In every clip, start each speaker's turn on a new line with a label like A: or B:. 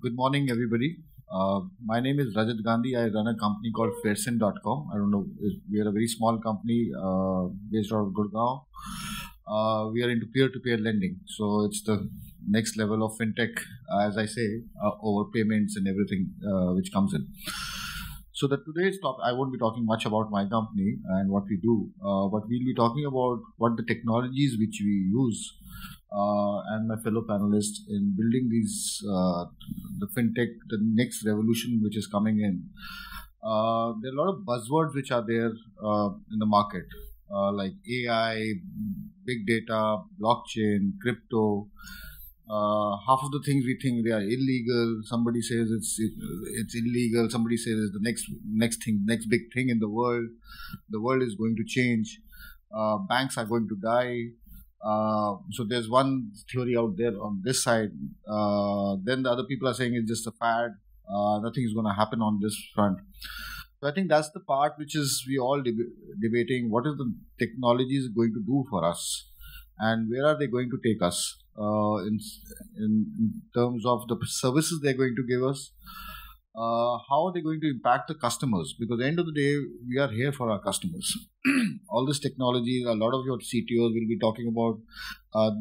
A: Good morning, everybody. My name is Rajat Gandhi. I run a company called Fairsen.com. I don't know, we are a very small company based out of Gurgaon. We are into peer-to-peer lending. So it's the next level of fintech, as I say, over payments and everything which comes in. So today's talk, I won't be talking much about my company and what we do, but we'll be talking about what the technologies which we use and my fellow panelists in building these the fintech, the next revolution which is coming in. There are a lot of buzzwords which are there in the market, like AI, big data, blockchain, crypto. Half of the things we think they are illegal. Somebody says it's illegal. Somebody says it's the next big thing in the world. The world is going to change. Banks are going to die. So there's one theory out there on this side. Then the other people are saying it's just a fad. Nothing is going to happen on this front. So I think that's the part which is we all debating. What is the technology is going to do for us, and where are they going to take us in terms of the services they're going to give us? How are they going to impact the customers? Because at the end of the day, we are here for our customers. All this technology, a lot of your CTOs will be talking about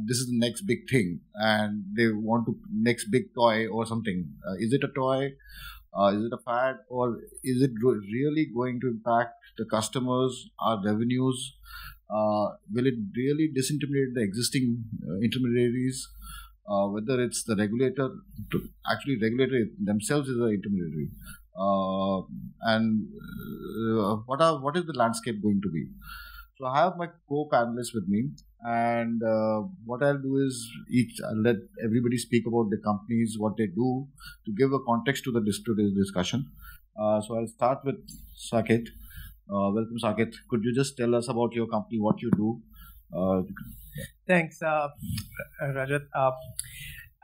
A: this is the next big thing, and they want to next big toy or something. Is it a toy? Is it a fad, or is it really going to impact the customers, our revenues? Will it really disintermediate the existing intermediaries? Whether it's the regulator, regulator themselves is an intermediary, and what is the landscape going to be? So I have my co-panelists with me, and what I'll do is I'll let everybody speak about the companies, what they do, to give a context to today's discussion. So I'll start with Saket. Welcome, Saket. Could you just tell us about your company, what you do?
B: Thanks, Rajat.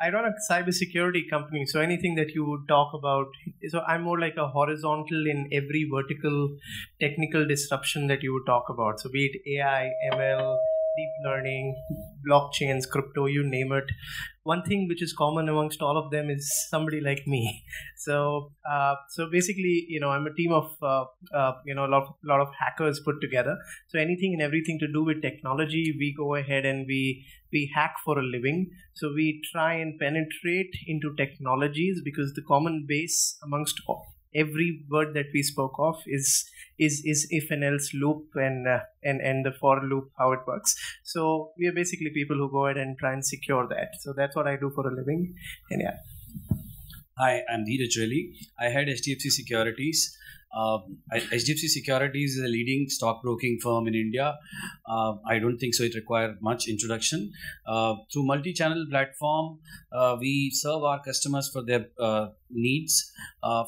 B: I run a cybersecurity company, so anything that you would talk about, so I'm more like a horizontal in every vertical technical disruption that you would talk about. So be it AI, ML, deep learning, blockchains, crypto, you name it. One thing which is common amongst all of them is somebody like me. So basically, I'm a team of a lot of hackers put together. So anything and everything to do with technology, we go ahead and we hack for a living. So we try and penetrate into technologies, because the common base amongst every word that we spoke of is if and else loop and the for loop, how it works. So we are basically people who go ahead and try and secure that. So that's what I do for a living. And yeah.
C: Hi, I'm Dheeraj Relly. I head HDFC Securities. HDFC Securities is a leading stockbroking firm in India. I don't think so it requires much introduction. Through multi-channel platform, we serve our customers for their needs,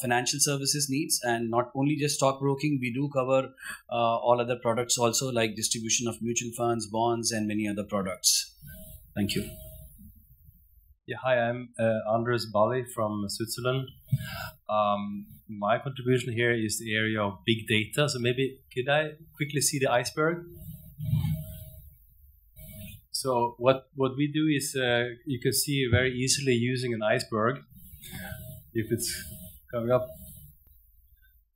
C: financial services needs, and not only just stockbroking, we do cover all other products also, like distribution of mutual funds, bonds, and many other products. Thank you.
D: Yeah, hi, I'm Andres Bali from Switzerland. My contribution here is the area of big data. So maybe could I quickly see the iceberg? So what we do is you can see very easily using an iceberg if it's coming up.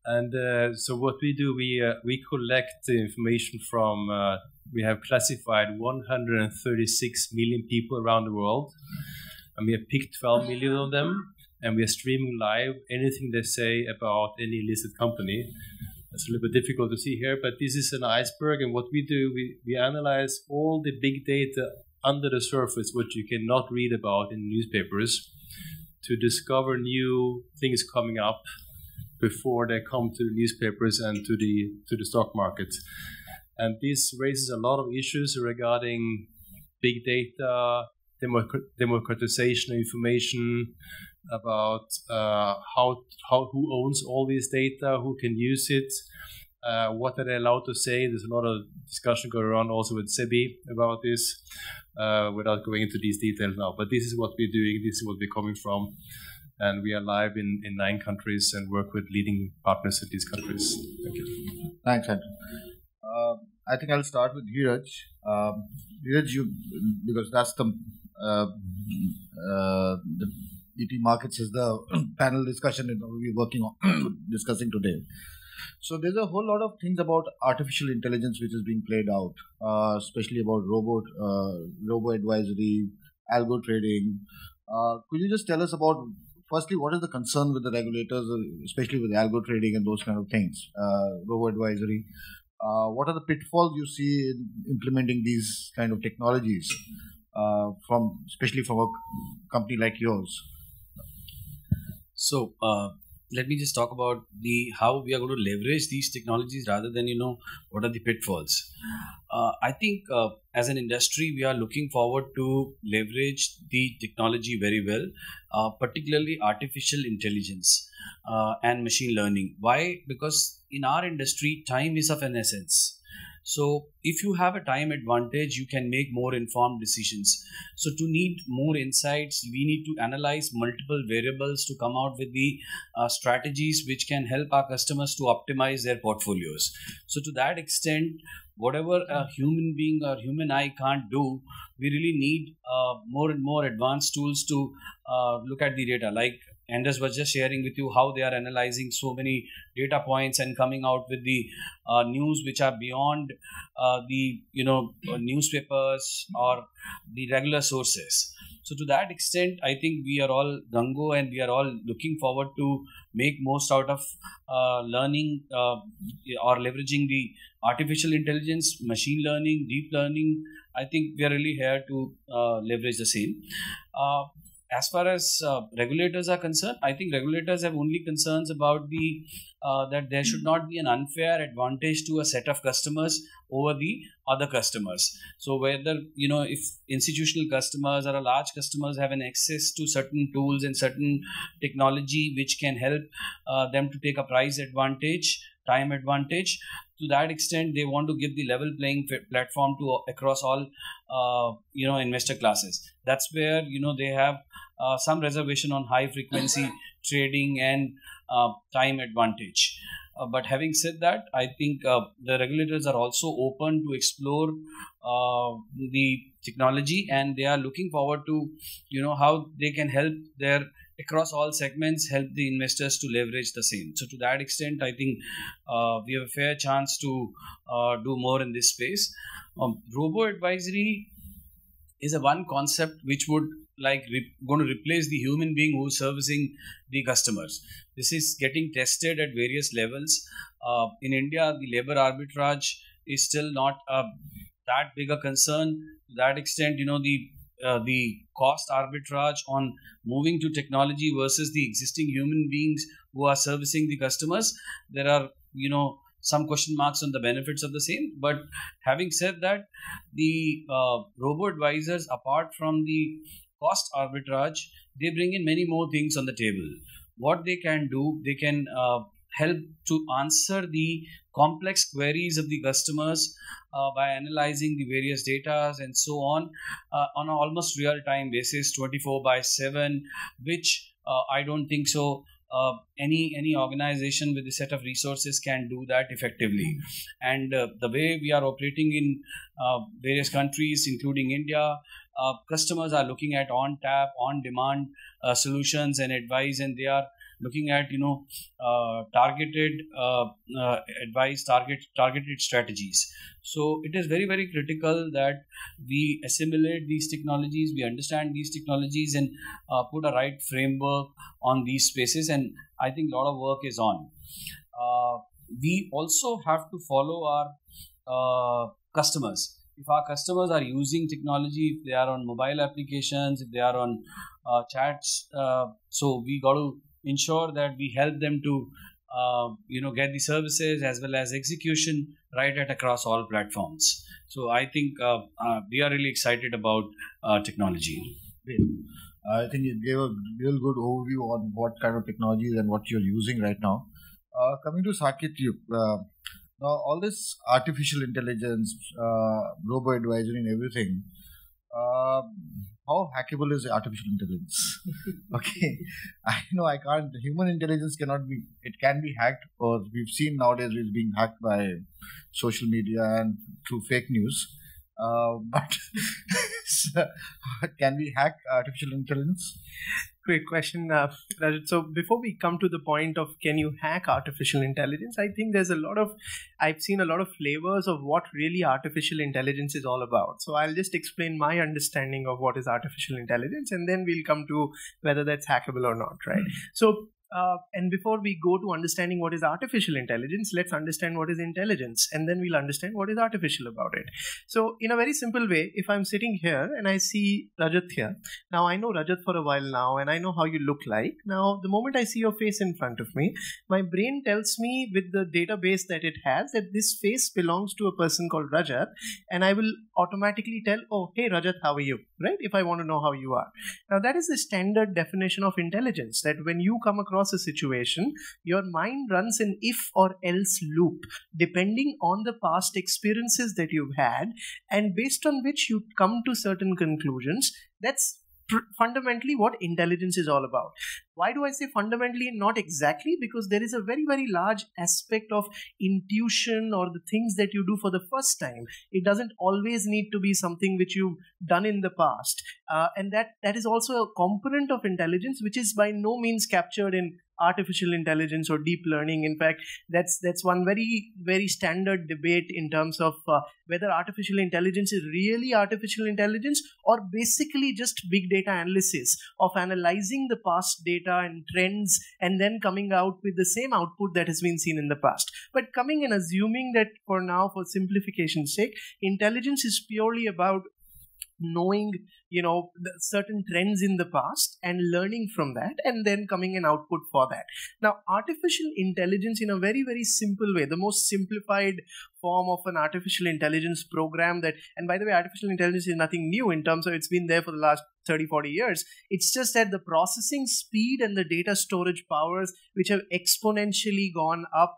D: And so what we do, we collect the information from, we have classified 136 million people around the world. And we have picked 12 million of them, and we are streaming live anything they say about any listed company. It's a little bit difficult to see here, but this is an iceberg, and what we do, we analyze all the big data under the surface, what you cannot read about in newspapers, to discover new things coming up before they come to the newspapers and to the stock market. And this raises a lot of issues regarding big data, democratization of information, about who owns all this data, who can use it, what are they allowed to say. There's a lot of discussion going on also with Sebi about this, without going into these details now. But this is what we're doing, this is what we're coming from, and we are live in 9 countries and work with leading partners in these countries. Thank you.
A: Thanks, Andrew. I think I'll start with Dheeraj. Dheeraj, because that's the ET Markets is the panel discussion that we're working on, discussing today. So there's a whole lot of things about artificial intelligence which is being played out, especially about robo advisory, algo trading. Could you just tell us about, firstly, what is the concern with the regulators, especially with algo trading and those kind of things, robo advisory? What are the pitfalls you see in implementing these kind of technologies, especially from a company like yours?
C: So let me just talk about how we are going to leverage these technologies rather than what are the pitfalls. I think as an industry we are looking forward to leverage the technology very well, particularly artificial intelligence and machine learning. Why? Because in our industry time is of an essence. So if you have a time advantage, you can make more informed decisions. So to need more insights, we need to analyze multiple variables to come out with the strategies which can help our customers to optimize their portfolios. So to that extent, whatever a human being or human eye can't do, we really need more and more advanced tools to look at the data. Like Anders was just sharing with you how they are analyzing so many data points and coming out with the news which are beyond the newspapers or the regular sources. So to that extent, I think we are all gung-ho and we are all looking forward to make most out of learning or leveraging the artificial intelligence, machine learning, deep learning. I think we are really here to leverage the same. As far as regulators are concerned, I think regulators have only concerns about that there should not be an unfair advantage to a set of customers over the other customers. So whether if institutional customers or a large customers have an access to certain tools and certain technology which can help them to take a price advantage, time advantage, to that extent they want to give the level playing platform to across all investor classes. That's where they have some reservation on high frequency trading and time advantage. But having said that, I think the regulators are also open to explore the technology, and they are looking forward to how they can help their across all segments, help the investors to leverage the same. So to that extent, I think we have a fair chance to do more in this space. Robo advisory is a one concept which would going to replace the human being who is servicing the customers. This is getting tested at various levels. In India, the labor arbitrage is still not that big a concern. To that extent, the cost arbitrage on moving to technology versus the existing human beings who are servicing the customers, there are some question marks on the benefits of the same. But having said that, the robo advisors, apart from the cost arbitrage, they bring in many more things on the table. What they can do, they can help to answer the complex queries of the customers by analyzing the various data and so on an almost real-time basis, 24/7, which I don't think so any organization with a set of resources can do that effectively. And the way we are operating in various countries, including India, customers are looking at on-tap, on-demand solutions and advice, and they are looking at targeted advice, targeted strategies. So it is very, very critical that we assimilate these technologies, we understand these technologies, and put a right framework on these spaces. And I think a lot of work is on. We also have to follow our customers. If our customers are using technology, if they are on mobile applications, if they are on chats, so we got to ensure that we help them to get the services as well as execution right at across all platforms. So I think we are really excited about technology.
A: Great. I think you gave a real good overview on what kind of technologies and what you're using right now. Coming to Saket, now all this artificial intelligence, robo advisory and everything, how hackable is artificial intelligence? Okay, I know I can't. Human intelligence cannot be. It can be hacked, or we've seen nowadays it's being hacked by social media and through fake news. But can we hack artificial intelligence?
B: Great question, Rajat. So before we come to the point of can you hack artificial intelligence, I think I've seen a lot of flavors of what really artificial intelligence is all about. So I'll just explain my understanding of what is artificial intelligence, and then we'll come to whether that's hackable or not, right? So and before we go to understanding what is artificial intelligence, let's understand what is intelligence, and then we'll understand what is artificial about it. So in a very simple way, if I'm sitting here and I see Rajat here, now I know Rajat for a while now, and I know how you look like. Now, the moment I see your face in front of me, my brain tells me with the database that it has that this face belongs to a person called Rajat, and I will automatically tell, oh, hey Rajat, how are you? Right? If I want to know how you are. Now, that is the standard definition of intelligence, that when you come across a situation, your mind runs an if or else loop depending on the past experiences that you've had, and based on which you come to certain conclusions. That's fundamentally what intelligence is all about. Why do I say fundamentally? Not exactly, because there is a very, very large aspect of intuition or the things that you do for the first time. It doesn't always need to be something which you've done in the past. And that is also a component of intelligence which is by no means captured in artificial intelligence or deep learning. In fact, that's one very, very standard debate in terms of whether artificial intelligence is really artificial intelligence or basically just big data analysis of analyzing the past data and trends and then coming out with the same output that has been seen in the past. But coming and assuming that for now, for simplification's sake, intelligence is purely about knowing certain trends in the past and learning from that and then coming an output for that. Now, artificial intelligence in a very, very simple way, the most simplified form of an artificial intelligence program that, and by the way, artificial intelligence is nothing new in terms of it's been there for the last 30-40 years. It's just that the processing speed and the data storage powers which have exponentially gone up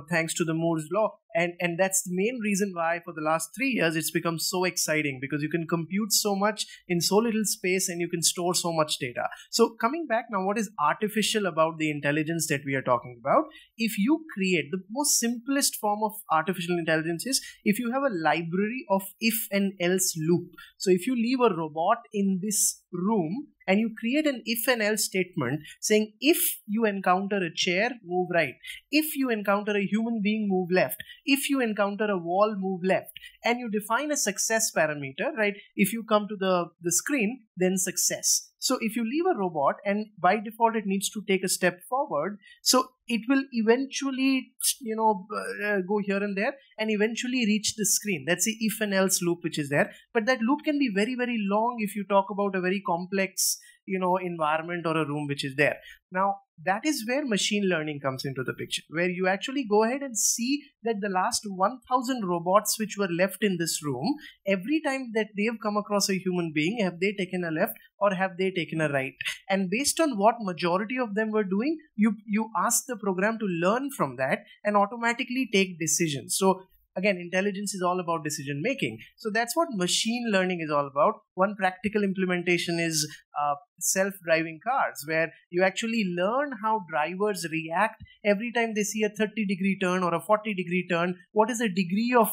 B: thanks to the Moore's law, and that's the main reason why for the last 3 years it's become so exciting, because you can compute so much in so little space and you can store so much data. So coming back now, what is artificial about the intelligence that we are talking about? If you create the most simplest form of artificial intelligence is if you have a library of if and else loop. So if you leave a robot in this room and you create an if and else statement saying if you encounter a chair, move right. If you encounter a human being, move left. If you encounter a wall, move left. And you define a success parameter, right? If you come to the screen, then success. So if you leave a robot and by default it needs to take a step forward, so it will eventually go here and there and eventually reach the screen. That's the if and else loop which is there. But that loop can be very, very long if you talk about a very complex environment or a room which is there. Now, that is where machine learning comes into the picture, where you actually go ahead and see that the last 1,000 robots which were left in this room, every time that they've come across a human being, have they taken a left or have they taken a right? And based on what majority of them were doing, you ask the program to learn from that and automatically take decisions. So again, intelligence is all about decision making. So that's what machine learning is all about. One practical implementation is self-driving cars, where you actually learn how drivers react every time they see a 30-degree turn or a 40-degree turn. What is the degree of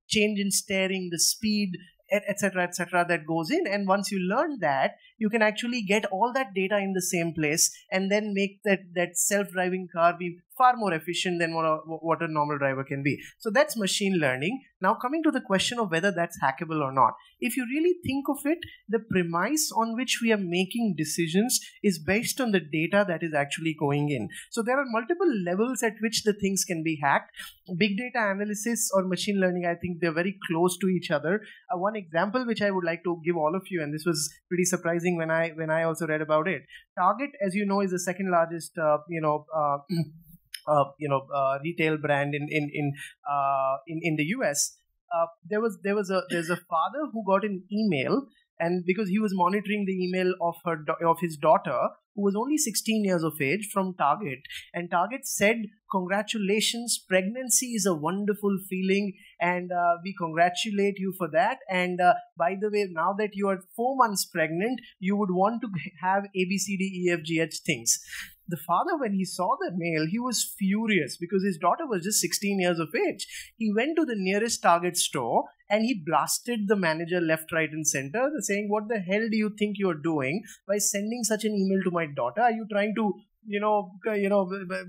B: change in steering, the speed, etc., that goes in. And once you learn that, you can actually get all that data in the same place and then make that self-driving car be far more efficient than what a normal driver can be. So that's machine learning. Now coming to the question of whether that's hackable or not. If you really think of it, the premise on which we are making decisions is based on the data that is actually going in. So there are multiple levels at which the things can be hacked. Big data analysis or machine learning, I think they're very close to each other. One example which I would like to give all of you, and this was pretty surprising when I also read about it. Target, as you know, is the second largest retail brand in the US. There's a father who got an email, and because he was monitoring the email of his daughter, who was only 16 years of age, from Target, and Target said, "Congratulations, pregnancy is a wonderful feeling, and we congratulate you for that. And by the way, now that you are 4 months pregnant, you would want to have ABCDEFGH things." The father, when he saw the mail, he was furious because his daughter was just 16 years of age. He went to the nearest Target store and he blasted the manager left, right, and center, saying, "What the hell do you think you're doing by sending such an email to my daughter? Are you trying to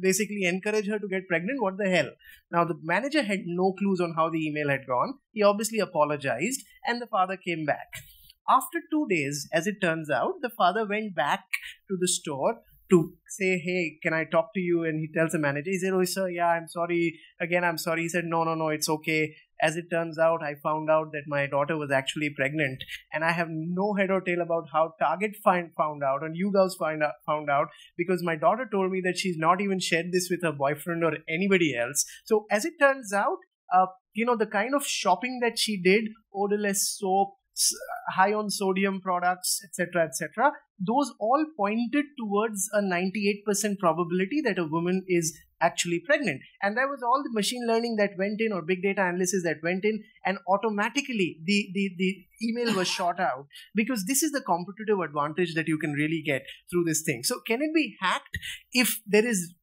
B: basically encourage her to get pregnant? What the hell?" Now, the manager had no clues on how the email had gone. He obviously apologized, and the father came back. After 2 days, as it turns out, the father went back to the store to say, "Hey, can I talk to you?" And he tells the manager, he said, "Oh, sir, yeah, I'm sorry. Again, I'm sorry." He said, no, it's okay. As it turns out, I found out that my daughter was actually pregnant, and I have no head or tail about how Target found out, and you guys found out, because my daughter told me that she's not even shared this with her boyfriend or anybody else. So as it turns out, the kind of shopping that she did, odorless soap, high on sodium products, etc., those all pointed towards a 98% probability that a woman is actually pregnant. And there was all the machine learning that went in, or big data analysis that went in, and automatically the email was shot out, because this is the competitive advantage that you can really get through this thing. So can it be hacked if there is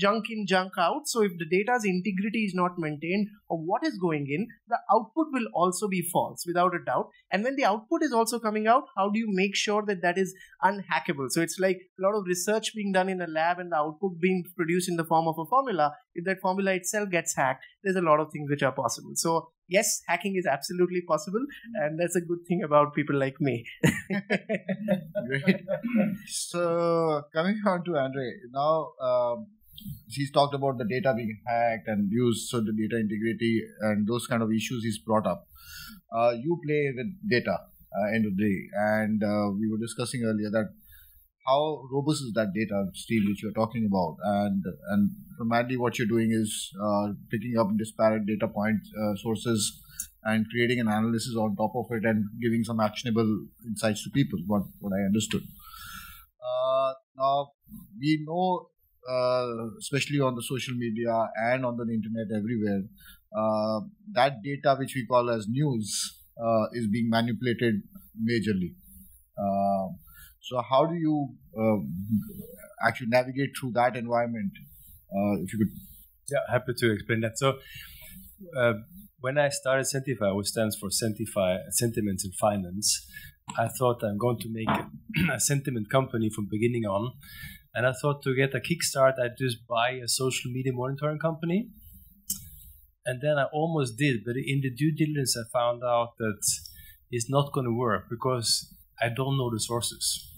B: junk in, junk out? So if the data's integrity is not maintained, or what is going in, the output will also be false, without a doubt. And when the output is also coming out, how do you make sure that that is unhackable? So it's like a lot of research being done in a lab and the output being produced in the form of a formula. If that formula itself gets hacked, there's a lot of things which are possible. So yes, hacking is absolutely possible, and that's a good thing about people like me.
A: Great. So coming on to Andre, now he's talked about the data being hacked and used, so the data integrity and those kind of issues he's brought up. You play with data end of the day, and we were discussing earlier that how robust is that data stream which you're talking about, and primarily what you're doing is picking up disparate data point sources and creating an analysis on top of it and giving some actionable insights to people, what I understood. Now we know, especially on the social media and on the internet everywhere, that data which we call as news is being manipulated majorly. So how do you actually navigate through that environment? If you could.
D: Yeah, happy to explain that. So when I started Sentify, which stands for Sentiments in Finance, I thought I'm going to make a sentiment company from beginning on. And I thought to get a kickstart, I'd just buy a social media monitoring company. And then I almost did, but in the due diligence, I found out that it's not going to work because I don't know the sources.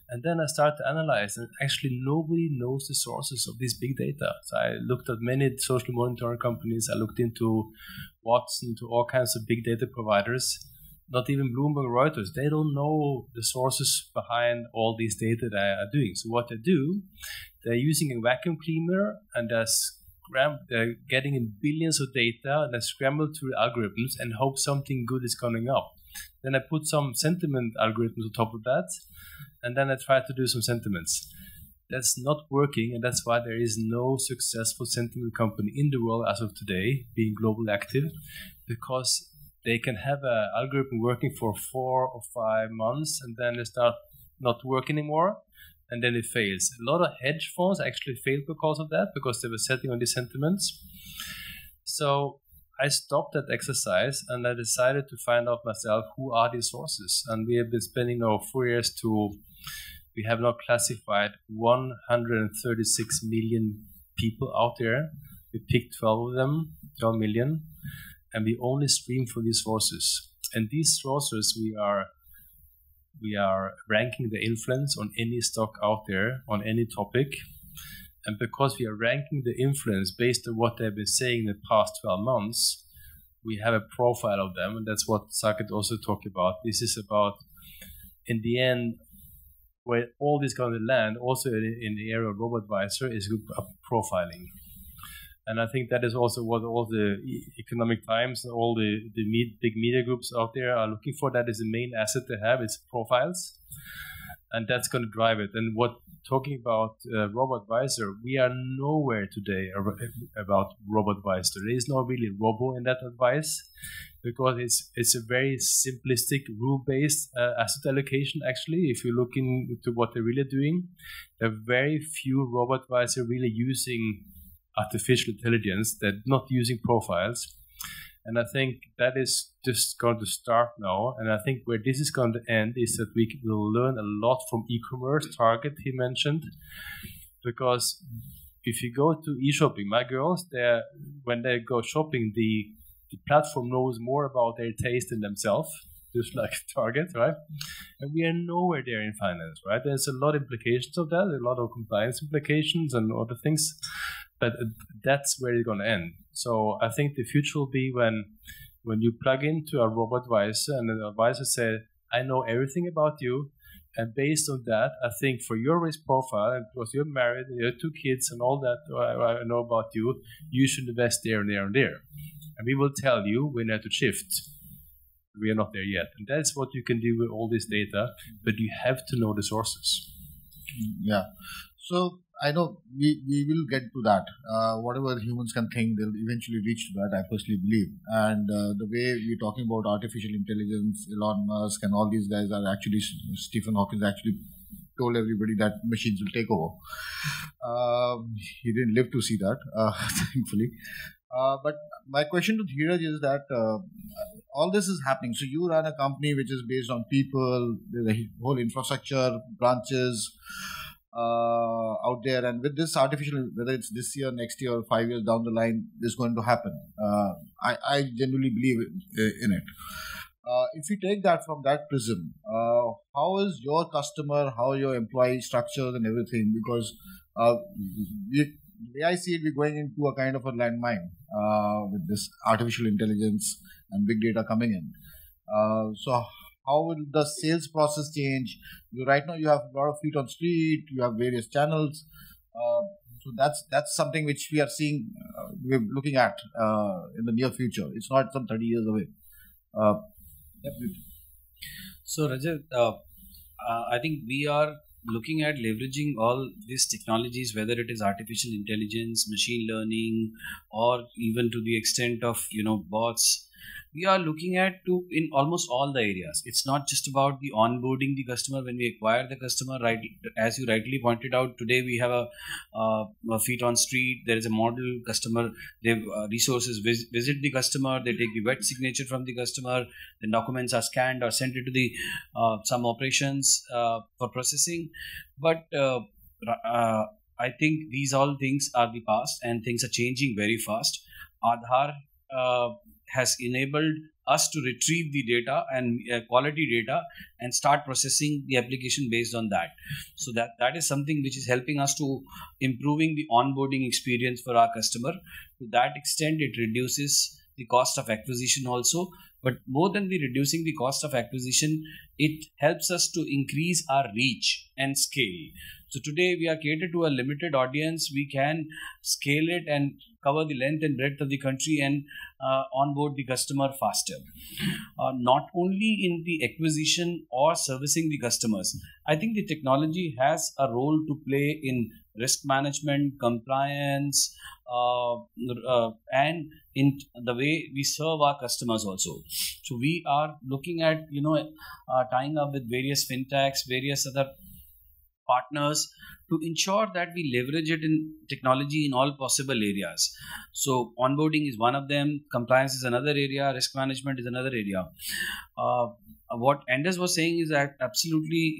D: And then I started to analyze, and actually nobody knows the sources of this big data. So I looked at many social monitoring companies. I looked into Watson, to all kinds of big data providers. Not even Bloomberg, Reuters. They don't know the sources behind all these data they are doing. So what they do, they're using a vacuum cleaner, and they're getting in billions of data, and they scramble through the algorithms and hope something good is coming up. Then I put some sentiment algorithms on top of that, and then I try to do some sentiments. That's not working, and that's why there is no successful sentiment company in the world as of today, being globally active, because they can have an algorithm working for 4 or 5 months, and then they start not working anymore, and then it fails. A lot of hedge funds actually failed because of that, because they were setting on these sentiments. So I stopped that exercise, and I decided to find out myself who are these sources. And we have been spending now 4 years we have now classified 136 million people out there. We picked 12 million, and we only stream for these sources. And these sources, we are ranking the influence on any stock out there, on any topic. And because we are ranking the influence based on what they've been saying in the past 12 months, we have a profile of them. And that's what Saket also talked about. This is about, in the end, where all this going to land, also in the area of robo-advisor, is profiling. And I think that is also what all the economic times and all the big media groups out there are looking for. That is the main asset they have, is profiles. And that's going to drive it. And talking about robo-advisor, we are nowhere today about robo-advisor. There is no really robo in that advice, because it's a very simplistic, rule-based asset allocation, actually. If you look into what they're really doing, there are very few robo-advisor really using artificial intelligence. They're not using profiles. And I think that is just going to start now. And I think where this is going to end is that we will learn a lot from e-commerce, Target, he mentioned. Because if you go to e-shopping, my girls, when they go shopping, the platform knows more about their taste than themselves, just like Target, right? And we are nowhere there in finance, right? There's a lot of implications of that, a lot of compliance implications and other things, but that's where it's going to end. So I think the future will be when you plug into a robo-advisor and the advisor says, I know everything about you, and based on that, I think for your risk profile, and because you're married and you have 2 kids and all that I know about you, you should invest there and there and there. And we will tell you when you have to shift. We are not there yet. And that's what you can do with all this data, but you have to know the sources.
A: Yeah. So I know we will get to that. Whatever humans can think, they'll eventually reach to that, I personally believe. And the way we're talking about artificial intelligence, Elon Musk and all these guys are actually, Stephen Hawking actually told everybody that machines will take over. He didn't live to see that, thankfully. But my question to Dheeraj is that all this is happening. So you run a company which is based on people, the whole infrastructure, branches out there, and with this artificial, whether it's this year, next year, or 5 years down the line, is going to happen. I genuinely believe in it. If you take that from that prism, how is your customer, how your employee structures and everything? Because the way I see it, we're going into a kind of a landmine with this artificial intelligence and big data coming in. So how will the sales process change? Right now you have a lot of feet on street, you have various channels. So that's something which we are seeing, we're looking at in the near future. It's not some 30 years away.
C: So Rajat, I think we are looking at leveraging all these technologies, whether it is artificial intelligence, machine learning, or even to the extent of bots. We are looking at in almost all the areas. It's not just about the onboarding the customer when we acquire the customer. Right, as you rightly pointed out, today we have a feet on street. There is a model customer. They resources visit the customer. They take the wet signature from the customer. The documents are scanned or sent into the some operations for processing. But I think these all things are the past, and things are changing very fast. Aadhaar has enabled us to retrieve the data and quality data and start processing the application based on that. So that is something which is helping us to improving the onboarding experience for our customer. To that extent, it reduces the cost of acquisition also. But more than the reducing the cost of acquisition, it helps us to increase our reach and scale. So today we are catered to a limited audience. We can scale it and cover the length and breadth of the country and onboard the customer faster. Not only in the acquisition or servicing the customers, I think the technology has a role to play in risk management, compliance, and in the way we serve our customers also. So we are looking at tying up with various fintechs, various other partners to ensure that we leverage it in technology in all possible areas. So onboarding is one of them, compliance is another area, risk management is another area. What Anders was saying is that absolutely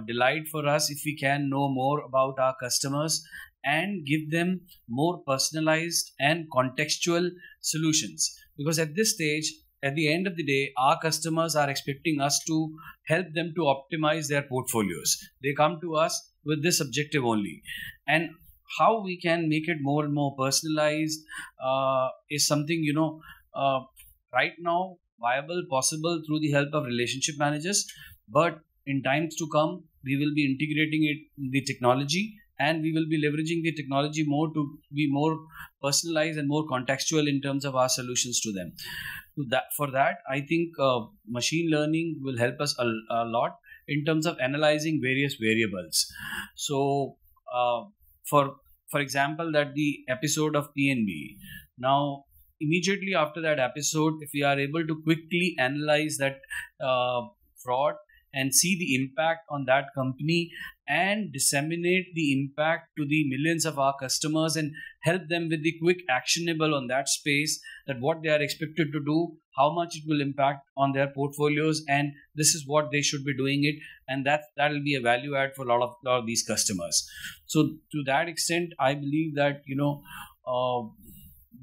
C: delight for us if we can know more about our customers and give them more personalized and contextual solutions, because at this stage, at the end of the day, our customers are expecting us to help them to optimize their portfolios. They come to us with this objective only. And how we can make it more and more personalized is something, right now viable, possible through the help of relationship managers. But in times to come, we will be integrating it in the technology, and we will be leveraging the technology more to be more personalized and more contextual in terms of our solutions to them. For that, I think machine learning will help us a lot in terms of analyzing various variables. So, for example, that the episode of PNB. Now, immediately after that episode, if we are able to quickly analyze that fraud and see the impact on that company and disseminate the impact to the millions of our customers and help them with the quick actionable on that space, that what they are expected to do, how much it will impact on their portfolios, and this is what they should be doing it, and that will be a value add for a lot of these customers. So to that extent, I believe that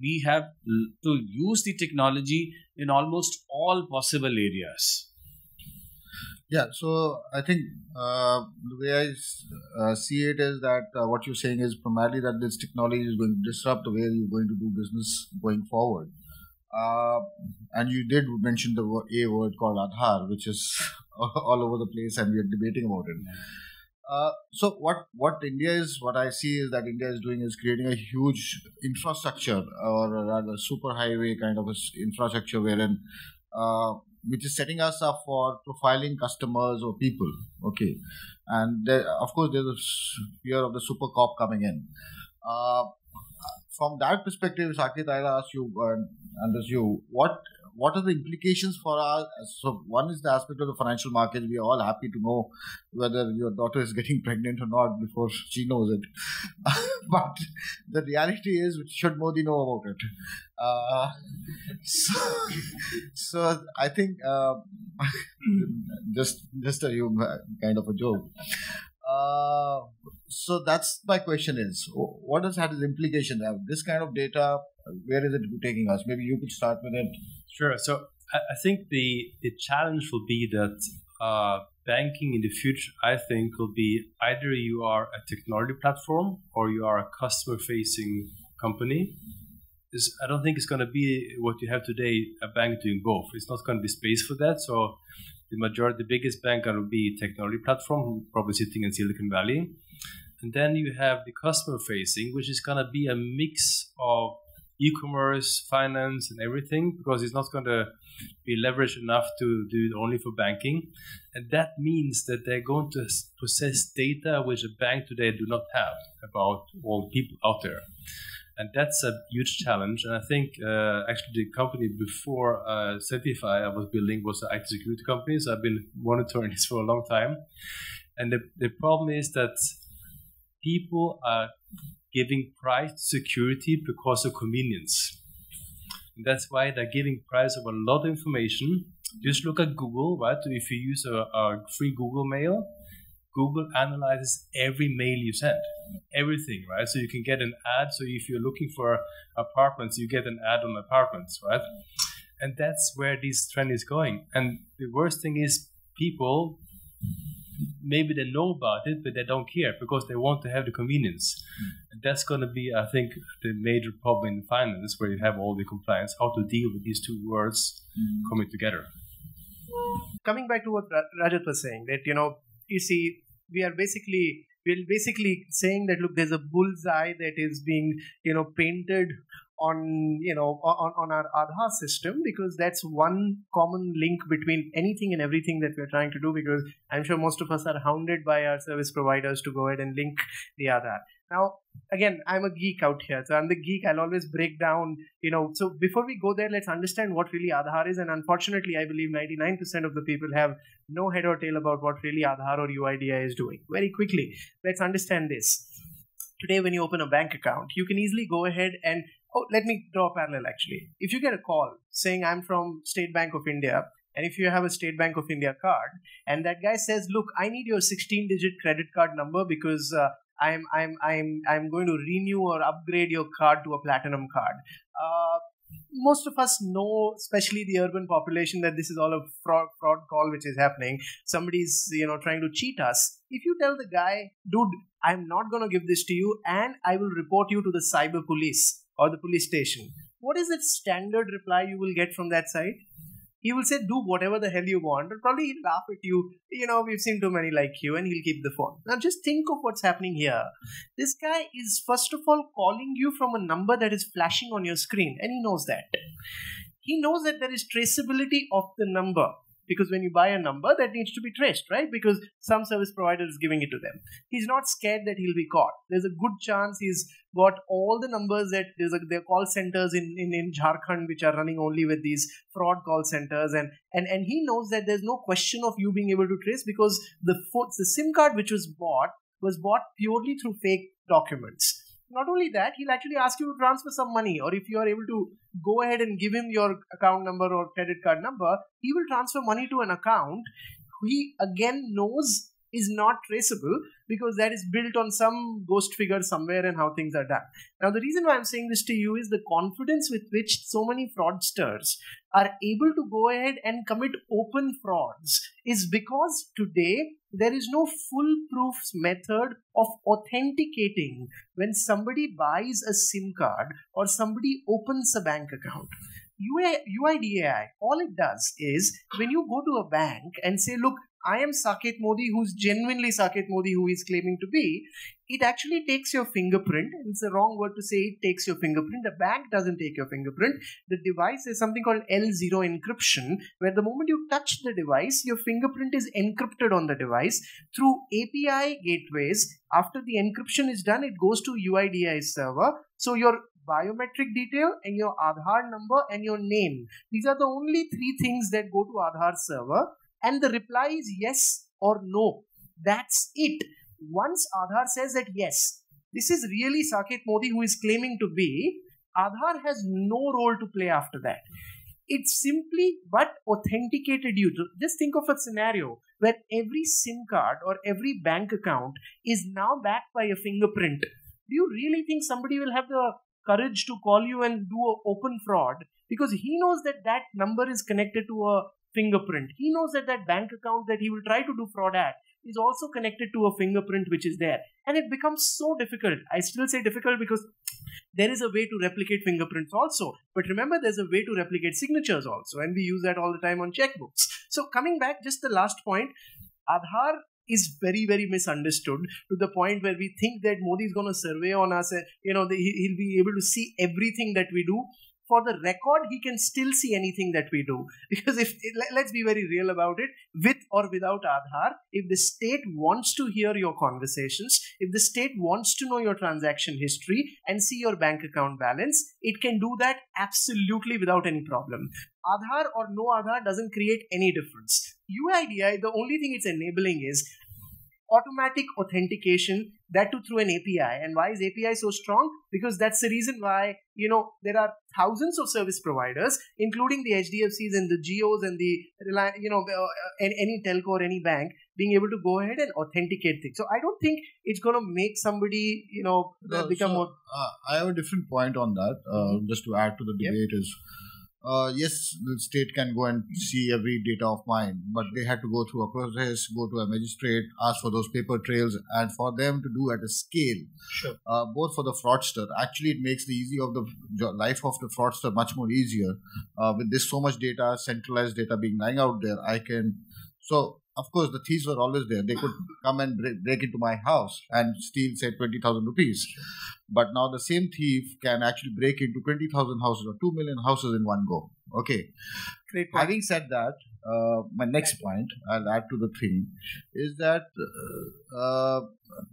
C: we have to use the technology in almost all possible areas.
A: Yeah, so I think the way I see it is that what you're saying is primarily that this technology is going to disrupt the way you're going to do business going forward. And you did mention the A word called Aadhaar, which is all over the place, and we are debating about it. So what I see is that India is doing is creating a huge infrastructure, or rather super highway kind of infrastructure, wherein which is setting us up for profiling customers or people. Okay, and of course there's a fear of the super cop coming in. From that perspective, Saket, I'll ask you, and as you, what are the implications for us? So one is the aspect of the financial market. We are all happy to know whether your daughter is getting pregnant or not before she knows it. But the reality is, should Modi know about it? So I think just a kind of a joke. So that's my question is, what does have its implications? This kind of data, where is it taking us? Maybe you could start with it.
D: Sure. So I think the challenge will be that banking in the future, I think, will be either you are a technology platform or you are a customer-facing company. I don't think it's going to be what you have today, a bank doing both. It's not going to be space for that. So the biggest bank will be technology platform, probably sitting in Silicon Valley. And then you have the customer facing, which is going to be a mix of e-commerce, finance, and everything, because it's not going to be leveraged enough to do it only for banking. And that means that they're going to possess data which a bank today do not have about all the people out there. And that's a huge challenge. And I think actually the company before Sebi I was building was an IT security company. So I've been monitoring this for a long time. And the problem is that people are giving price to security because of convenience. And that's why they're giving price of a lot of information. Just look at Google, right? If you use a free Google mail, Google analyzes every mail you send, everything, right? So you can get an ad. So if you're looking for apartments, you get an ad on apartments, right? And that's where this trend is going. And the worst thing is people, maybe they know about it, but they don't care because they want to have the convenience. And that's going to be, I think, the major problem in finance, where you have all the compliance, how to deal with these two words coming together.
B: Coming back to what Rajat was saying, that, you see, we're basically saying that, look, there's a bullseye that is being, painted on our Aadhaar system, because that's one common link between anything and everything that we're trying to do, because I'm sure most of us are hounded by our service providers to go ahead and link the Aadhaar. Now, again, I'm a geek out here. So I'm the geek. I'll always break down, so before we go there, let's understand what really Aadhaar is. And unfortunately, I believe 99% of the people have no head or tail about what really Aadhaar or UIDAI is doing. Very quickly, let's understand this. Today, when you open a bank account, you can easily go ahead and, let me draw a parallel actually. If you get a call saying I'm from State Bank of India, and if you have a State Bank of India card, and that guy says, look, I need your 16-digit credit card number because I'm going to renew or upgrade your card to a platinum card. Most of us know, especially the urban population, that this is all a fraud call which is happening. Somebody's trying to cheat us. If you tell the guy, dude, I'm not going to give this to you, and I will report you to the cyber police or the police station, what is the standard reply you will get from that side? He will say, do whatever the hell you want, but probably he'll laugh at you. We've seen too many like you, and he'll keep the phone. Now just think of what's happening here. This guy is first of all calling you from a number that is flashing on your screen, and he knows that. He knows that there is traceability of the number. because when you buy a number, that needs to be traced, right? Because some service provider is giving it to them. He's not scared that he'll be caught. There's a good chance he's got all the numbers that there are call centers in Jharkhand which are running only with these fraud call centers, and he knows that there's no question of you being able to trace, because the SIM card which was bought purely through fake documents. Not only that, he'll actually ask you to transfer some money, or if you are able to go ahead and give him your account number or credit card number, he will transfer money to an account he again knows is not traceable, because that is built on some ghost figure somewhere and how things are done. Now, the reason why I'm saying this to you is the confidence with which so many fraudsters are able to go ahead and commit open frauds is because today there is no foolproof method of authenticating when somebody buys a SIM card or somebody opens a bank account. UIDAI, all it does is when you go to a bank and say, look, I am Saket Modi, who's genuinely Saket Modi, who he's claiming to be, it actually takes your fingerprint. It's a wrong word to say it takes your fingerprint. The bank doesn't take your fingerprint. The device is something called L0 encryption, where the moment you touch the device, your fingerprint is encrypted on the device through API gateways. After the encryption is done, it goes to UIDAI's server. So your biometric detail and your Aadhaar number and your name, these are the only three things that go to Aadhaar server. And the reply is yes or no. That's it. Once Aadhaar says that yes, this is really Saket Modi who is claiming to be, Aadhaar has no role to play after that. It simply but authenticated you. Just think of a scenario where every SIM card or every bank account is now backed by a fingerprint. Do you really think somebody will have the courage to call you and do an open fraud? Because he knows that that number is connected to a fingerprint. He knows that that bank account that he will try to do fraud at is also connected to a fingerprint which is there. And it becomes so difficult. I still say difficult because there is a way to replicate fingerprints also. But remember, there's a way to replicate signatures also. And we use that all the time on checkbooks. So coming back, just the last point, Aadhaar is very, very misunderstood to the point where we think that Modi is going to survey on us. He'll be able to see everything that we do. For the record, he can still see anything that we do. Because let's be very real about it, with or without Aadhaar, if the state wants to hear your conversations, if the state wants to know your transaction history and see your bank account balance, it can do that absolutely without any problem. Aadhaar or no Aadhaar doesn't create any difference. UIDAI, the only thing it's enabling is automatic authentication, that too through an API. And why is API so strong? Because that's the reason why, there are thousands of service providers, including the HDFCs and the Geos and the, any telco or any bank, being able to go ahead and authenticate things. So I don't think it's going to make somebody, become more.
A: I have a different point on that, just to add to the debate is, yes, the state can go and see every data of mine, but they had to go through a process, go to a magistrate, ask for those paper trails, and for them to do at a scale,
B: Sure.
A: Both for the fraudster, actually it makes the life of the fraudster much more easier. With this so much data, centralized data being lying out there, of course, the thieves were always there. They could come and break into my house and steal, say, 20,000 rupees. But now the same thief can actually break into 20,000 houses or 2 million houses in one go. Okay.
B: Great point.
A: Having said that, my next point I'll add to the thing is that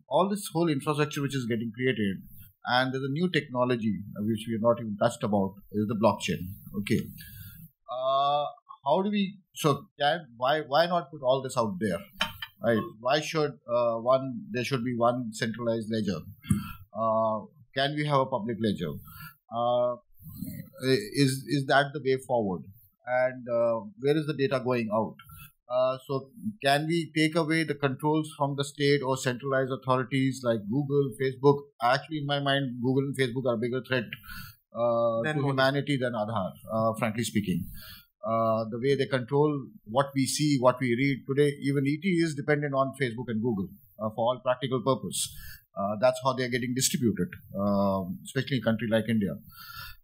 A: all this whole infrastructure which is getting created, and there's a new technology which we have not even touched about, is the blockchain. Okay. How do we? So, why not put all this out there? Right? Why should there should be one centralized ledger? Can we have a public ledger? Is that the way forward? And where is the data going out? So, can we take away the controls from the state or centralized authorities like Google, Facebook? Actually, in my mind, Google and Facebook are a bigger threat to humanity than Aadhaar, frankly speaking. The way they control what we see, what we read today, even ET is dependent on Facebook and Google for all practical purpose. That's how they are getting distributed, especially in a country like India.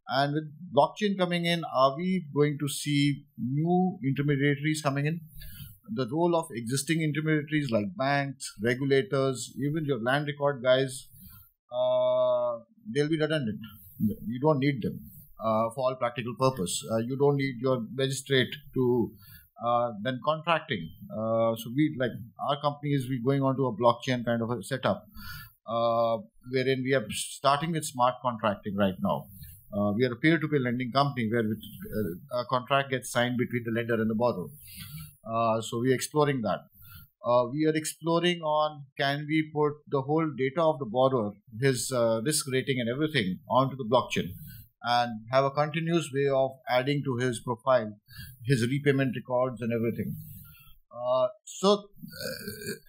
A: And with blockchain coming in, are we going to see new intermediaries coming in? The role of existing intermediaries like banks, regulators, even your land record guys, they'll be redundant. You don't need them. For all practical purpose. You don't need your magistrate to Then contracting. So we like our company is we going on to a blockchain kind of a setup, wherein we are starting with smart contracting right now. We are a peer-to-peer lending company where a contract gets signed between the lender and the borrower. So we are exploring that. We are exploring on can we put the whole data of the borrower, his risk rating and everything onto the blockchain and have a continuous way of adding to his profile, his repayment records and everything.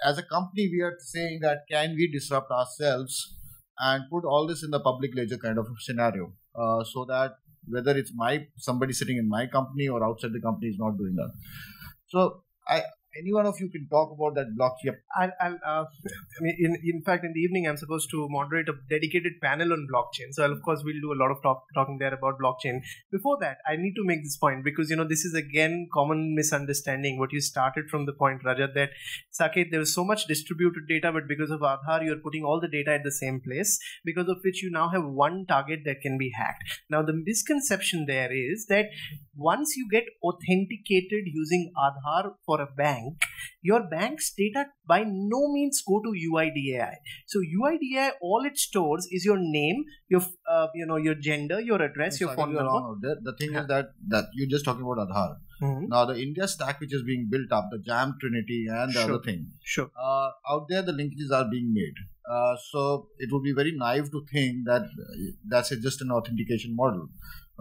A: As a company, we are saying that can we disrupt ourselves and put all this in the public ledger kind of scenario, so that whether it's somebody sitting in my company or outside the company is not doing that. So any one of you can talk about that blockchain.
B: I mean, in fact, in the evening, I'm supposed to moderate a dedicated panel on blockchain. So, of course, we'll do a lot of talking there about blockchain. Before that, I need to make this point because, this is again common misunderstanding. What you started from the point, Rajat, that Saket, there was so much distributed data, but because of Aadhaar, you're putting all the data at the same place, because of which you now have one target that can be hacked. Now, the misconception there is that once you get authenticated using Aadhaar for a bank, your bank's data by no means go to UIDAI. So UIDAI, all it stores is your name, your your gender, your address, your phone number.
A: The thing is that you're just talking about Aadhaar. Mm-hmm. Now the India stack which is being built up, the Jam Trinity and the other thing.
B: Sure.
A: Out there the linkages are being made. So it would be very naive to think that that's just an authentication model.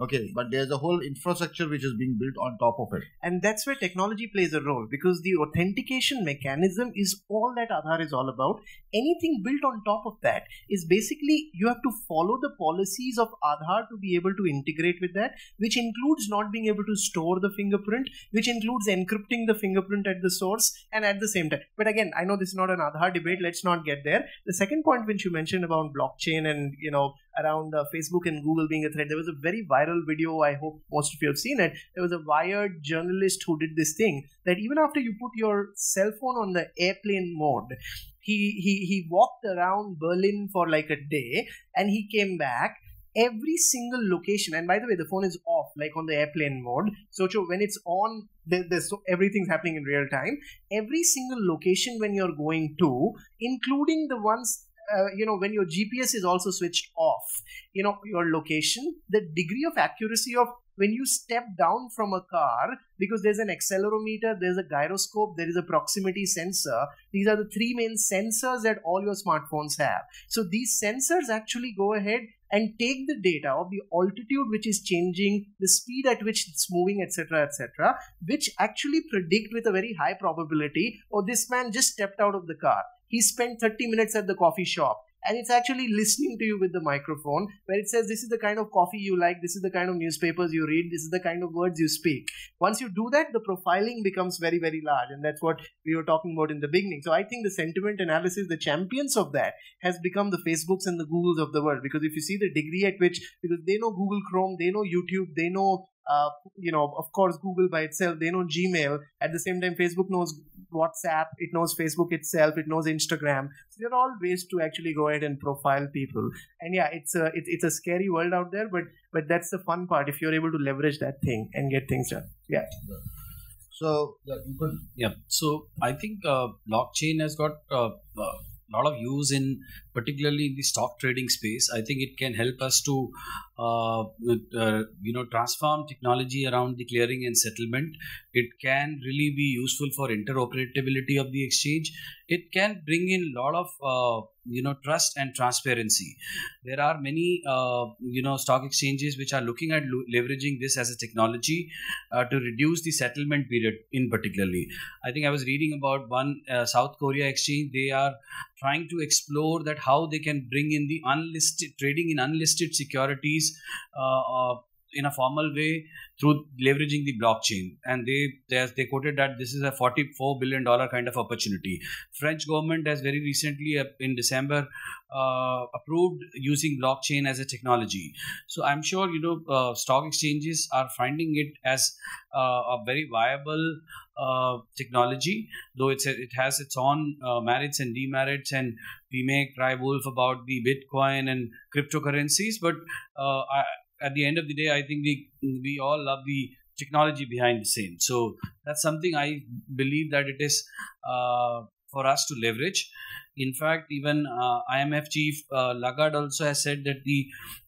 A: Okay, but there's a whole infrastructure which is being built on top of it.
B: And that's where technology plays a role, because the authentication mechanism is all that Aadhaar is all about. Anything built on top of that is basically you have to follow the policies of Aadhaar to be able to integrate with that, which includes not being able to store the fingerprint, which includes encrypting the fingerprint at the source and at the same time. But again, I know this is not an Aadhaar debate. Let's not get there. The second point which you mentioned about blockchain and, around Facebook and Google being a threat, there was a very viral video. I hope most of you have seen it. There was a Wired journalist who did this thing that even after you put your cell phone on the airplane mode, he walked around Berlin for like a day and he came back. Every single location, and by the way, the phone is off, like on the airplane mode. So when it's on, everything's happening in real time. Every single location when you're going to, including the ones when your GPS is also switched off, your location, the degree of accuracy of when you step down from a car, because there's an accelerometer, there's a gyroscope, there is a proximity sensor. These are the three main sensors that all your smartphones have. So these sensors actually go ahead and take the data of the altitude which is changing, the speed at which it's moving, etc., which actually predict with a very high probability, this man just stepped out of the car. He spent 30 minutes at the coffee shop, and it's actually listening to you with the microphone, where it says this is the kind of coffee you like, this is the kind of newspapers you read, this is the kind of words you speak. Once you do that, the profiling becomes very, very large, and that's what we were talking about in the beginning. So I think the sentiment analysis, the champions of that has become the Facebooks and the Googles of the world, because if you see the degree at which, because they know Google Chrome, they know YouTube, they know of course, Google by itself, they know Gmail. At the same time, Facebook knows WhatsApp, it knows Facebook itself, it knows Instagram. So there are all ways to actually go ahead and profile people. And yeah, it's a scary world out there, but that's the fun part if you're able to leverage that thing and get things done. Yeah.
A: So
C: So I think blockchain has got a lot of use particularly in the stock trading space. I think it can help us to transform technology around the clearing and settlement. It can really be useful for interoperability of the exchange. It can bring in a lot of trust and transparency. There are many stock exchanges which are looking at leveraging this as a technology to reduce the settlement period in particularly. I think I was reading about one South Korea exchange. They are trying to explore that how they can bring in the unlisted trading in unlisted securities in a formal way through leveraging the blockchain. And they quoted that this is a $44 billion kind of opportunity. French government has very recently in December approved using blockchain as a technology. So I'm sure stock exchanges are finding it as a very viable technology, though it has its own merits and demerits, and we may cry wolf about the Bitcoin and cryptocurrencies, but at the end of the day, I think we all love the technology behind the same. So that's something I believe that it is for us to leverage. In fact, even IMF chief Lagarde also has said that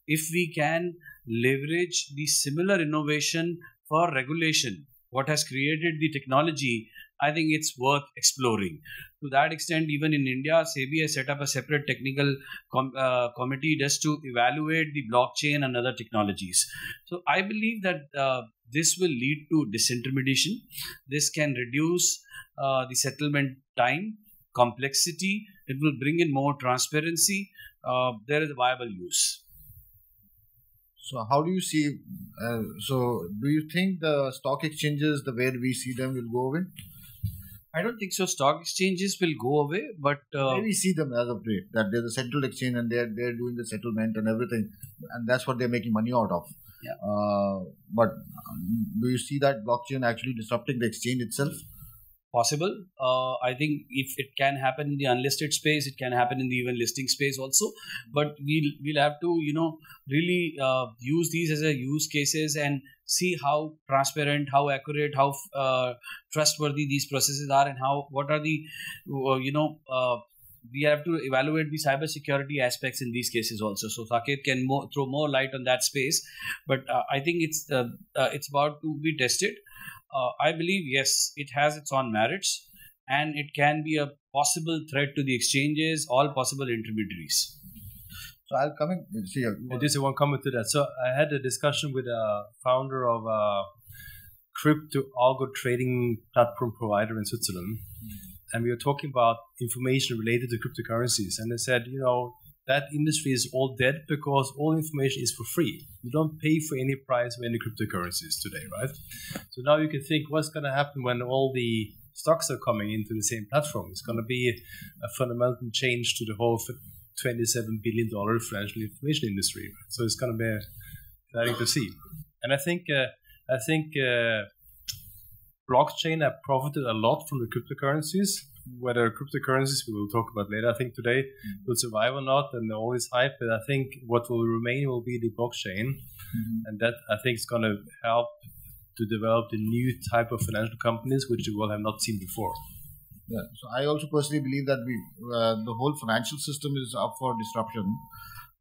C: if we can leverage the similar innovation for regulation, what has created the technology, I think it's worth exploring. To that extent, even in India, Sebi has set up a separate technical committee just to evaluate the blockchain and other technologies. So I believe that this will lead to disintermediation. This can reduce the settlement time, complexity. It will bring in more transparency. There is a viable use.
A: So how do you see? So do you think the stock exchanges, the way we see them, will go away?
C: I don't think so. Stock exchanges will go away, but
A: we see them as of late, that there's a central exchange and they're doing the settlement and everything, and that's what they're making money out of.
C: Yeah.
A: But do you see that blockchain actually disrupting the exchange itself?
C: Possible. I think if it can happen in the unlisted space, it can happen in the even listing space also. But we'll have to really use these as a use cases and see how transparent, how accurate, how trustworthy these processes are, and what are the we have to evaluate the cybersecurity aspects in these cases also. So Saket can throw more light on that space, but I think it's about to be tested. I believe, yes, it has its own merits, and it can be a possible threat to the exchanges, all possible intermediaries.
A: So I'll come in. See,
D: just one comment to that. So I had a discussion with a founder of a crypto algo-trading platform provider in Switzerland, and we were talking about information related to cryptocurrencies, and they said, that industry is all dead because all information is for free. You don't pay for any price of any cryptocurrencies today, right? So now you can think, what's going to happen when all the stocks are coming into the same platform? It's going to be a fundamental change to the whole $27 billion financial information industry. So it's going to be exciting to see. And I think blockchain have profited a lot from the cryptocurrencies. Whether cryptocurrencies, we will talk about later, I think today, will survive or not, and all this hype, but I think what will remain will be the blockchain, and that I think is going to help to develop the new type of financial companies which the world have not seen before.
A: Yeah. So I also personally believe that the whole financial system is up for disruption.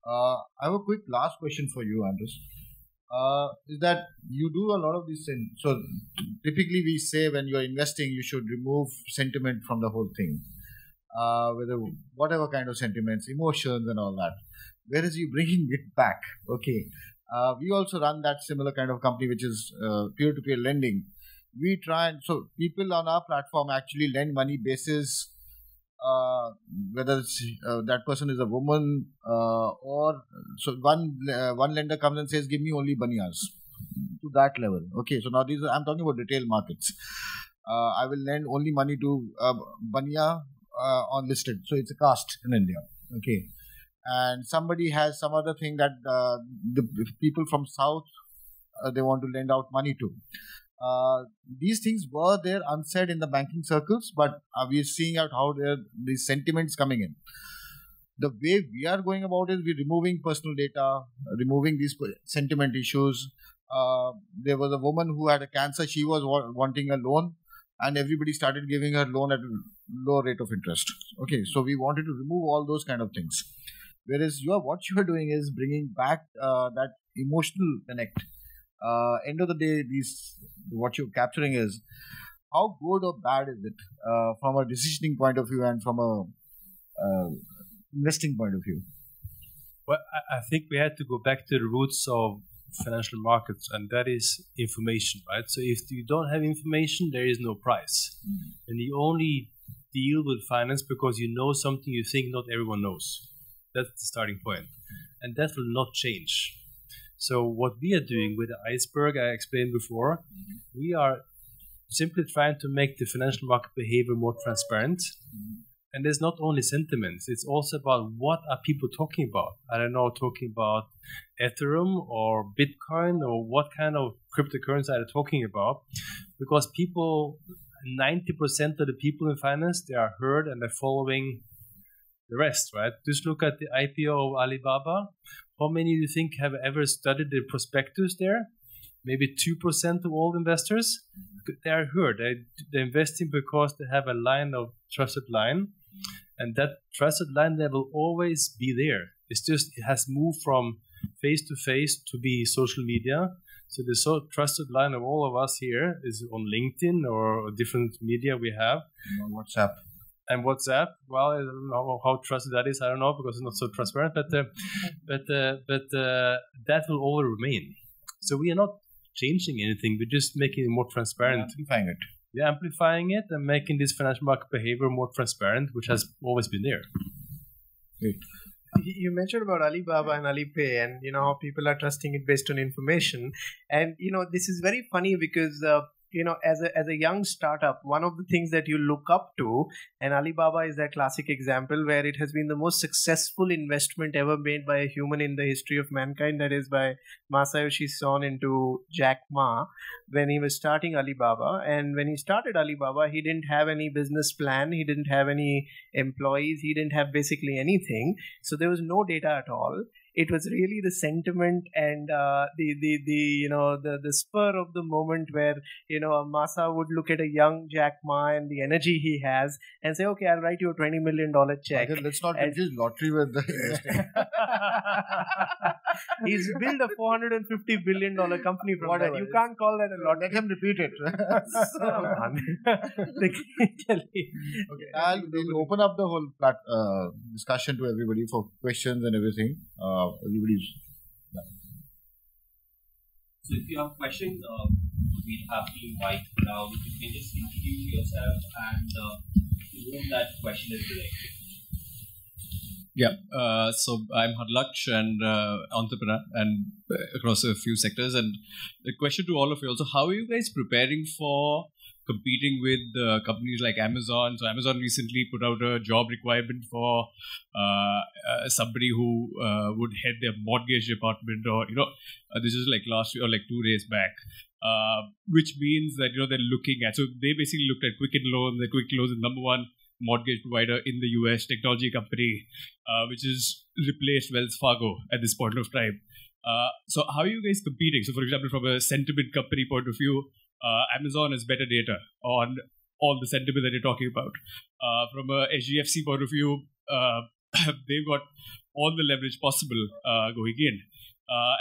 A: I have a quick last question for you, Andres. Is that you do a lot of these things. So typically we say when you're investing, you should remove sentiment from the whole thing. Whatever kind of sentiments, emotions and all that. Whereas you bringing it back. Okay. We also run that similar kind of company, which is peer-to-peer lending. We try so people on our platform actually lend money basis whether it's, that person is a woman or so one lender comes and says, give me only banias, to that level. Okay, so now I'm talking about retail markets. I will lend only money to bania on listed, so it's a caste in India. Okay, and somebody has some other thing that the people from south they want to lend out money to. These things were there unsaid in the banking circles, but we are seeing out how these sentiments coming in. The way we are going about is we're removing personal data, removing these sentiment issues. There was a woman who had a cancer. She was wanting a loan, and everybody started giving her loan at a low rate of interest. Okay, so we wanted to remove all those kind of things. Whereas what you are doing is bringing back that emotional connect. End of the day, what you're capturing is how good or bad is it from a decisioning point of view and from a investing point of view.
D: Well, I think we had to go back to the roots of financial markets, and that is information, right? So if you don't have information, there is no price. And you only deal with finance because you know something you think not everyone knows. That's the starting point. And that will not change. So what we are doing with the iceberg I explained before, we are simply trying to make the financial market behavior more transparent. And there's not only sentiments, it's also about what are people talking about. I don't know, talking about Ethereum or Bitcoin or what kind of cryptocurrency are they talking about? Because 90% of the people in finance, they are heard and they're following the rest, right? Just look at the IPO of Alibaba. How many do you think have ever studied the prospectus there? maybe 2% of all investors. They are heard. They're investing because they have a trusted line, and that trusted line, they will always be there. It's just it has moved from face to face to be social media. So the trusted line of all of us here is on LinkedIn or different media we have.
A: WhatsApp.
D: And WhatsApp, well, I don't know how trusted that is. I don't know because it's not so transparent. But that will all remain. So we are not changing anything. We're just making it more transparent.
A: Amplifying it.
D: We're amplifying it and making this financial market behavior more transparent, which has always been there.
A: Great.
B: You mentioned about Alibaba and Alipay, and how people are trusting it based on information. And this is very funny because as a young startup, one of the things that you look up to, and Alibaba is that classic example where it has been the most successful investment ever made by a human in the history of mankind. That is by Masayoshi Son into Jack Ma when he was starting Alibaba. And when he started Alibaba, he didn't have any business plan. He didn't have any employees. He didn't have basically anything. So there was no data at all. It was really the sentiment and the spur of the moment where Masa would look at a young Jack Ma and the energy he has and say, "Okay, I'll write you a $20 million check."
A: Let's not confuse lottery with the investing.
B: He's built a $450 billion company from
A: Whatever.
B: that. You can't call that a lottery.
A: Let him repeat it.
B: Okay.
A: We'll open up the whole discussion to everybody for questions and everything. Everybody's.
E: So if you have a question, we'll happily invite now. You can just introduce yourself and to whom that question is directed.
F: Yeah, so I'm Harlaksh and entrepreneur and across a few sectors. And the question to all of you also, how are you guys preparing for competing with companies like Amazon? So Amazon recently put out a job requirement for somebody who would head their mortgage department, or this is like last year or like 2 days back, which means that they're looking at. So they basically looked at Quicken Loans. The Quicken Loans is number one mortgage provider in the US, technology company, which has replaced Wells Fargo at this point of time. So how are you guys competing? So for example, from a sentiment company point of view, Amazon has better data on all the sentiment that you're talking about. From a SGFC point of view, they've got all the leverage possible going in.